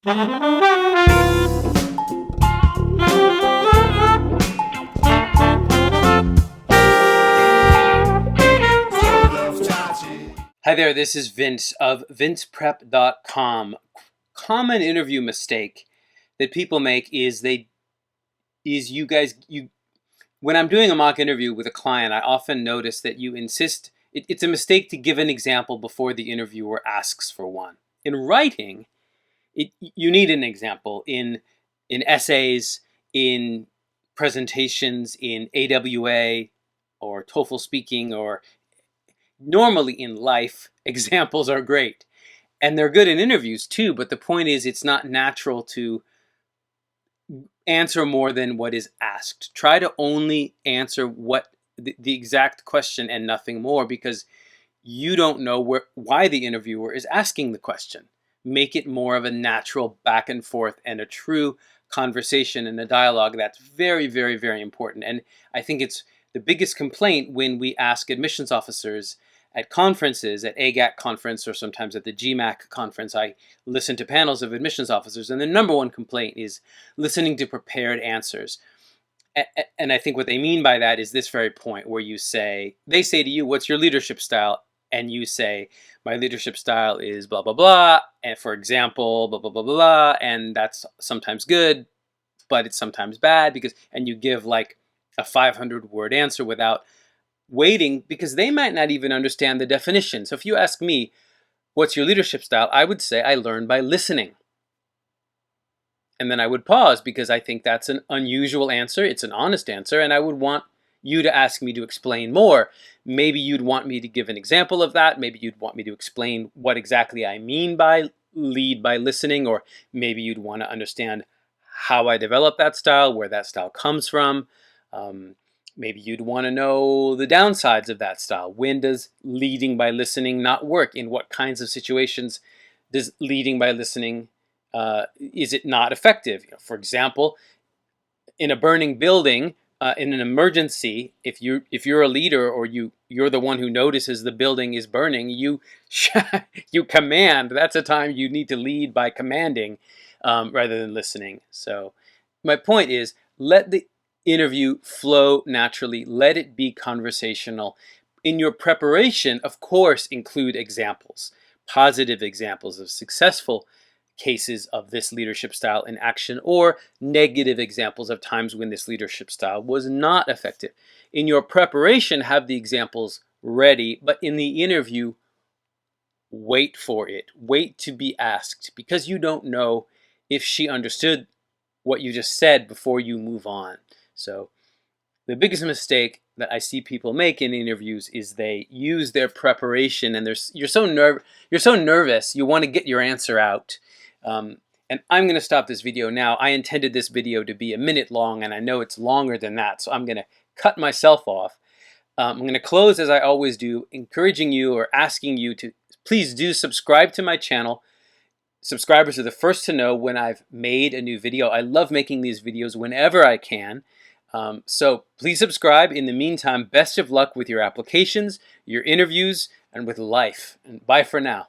Hi there, this is Vince of vinceprep.com. Common interview mistake that people make is when I'm doing a mock interview with a client, I often notice that you insist it's a mistake to give an example before the interviewer asks for one. In writing, you need an example in essays, in presentations, in AWA or TOEFL speaking, or normally in life, examples are great. And they're good in interviews too, but the point is it's not natural to answer more than what is asked. Try to only answer what the exact question and nothing more, because you don't know why the interviewer is asking the question. Make it more of a natural back and forth and a true conversation and a dialogue. That's very, very, very important. And I think it's the biggest complaint when we ask admissions officers at conferences, at AGAC conference, or sometimes at the GMAC conference. I listen to panels of admissions officers, and the number one complaint is listening to prepared answers. And I think what they mean by that is this very point where they say to you, what's your leadership style? And you say, my leadership style is blah, blah, blah. And for example, blah, blah, blah, blah, blah. And that's sometimes good, but it's sometimes bad and you give like a 500-word answer without waiting, because they might not even understand the definition. So if you ask me, what's your leadership style? I would say I learn by listening. And then I would pause, because I think that's an unusual answer. It's an honest answer, and I would want you to ask me to explain more. Maybe you'd want me to give an example of that. Maybe you'd want me to explain what exactly I mean by lead by listening, or maybe you'd want to understand how I develop that style, where that style comes from. Maybe you'd want to know the downsides of that style. When does leading by listening not work? In what kinds of situations does leading by listening, is it not effective? For example, in a burning building, in an emergency, if you're a leader, or you're the one who notices the building is burning, you command. That's a time you need to lead by commanding rather than listening. So my point is, let the interview flow naturally. Let it be conversational. In your preparation, of course, include examples, positive examples of successful cases of this leadership style in action, or negative examples of times when this leadership style was not effective. In your preparation, have the examples ready, but in the interview, wait for it. Wait to be asked, because you don't know if she understood what you just said before you move on. So the biggest mistake that I see people make in interviews is they use their preparation, and you're so nervous, you want to get your answer out. And I'm going to stop this video now. I intended this video to be a minute long, and I know it's longer than that, so I'm going to cut myself off. I'm going to close as I always do, encouraging you or asking you to please do subscribe to my channel. Subscribers are the first to know when I've made a new video. I love making these videos whenever I can. So please subscribe. In the meantime, best of luck with your applications, your interviews, and with life. And bye for now.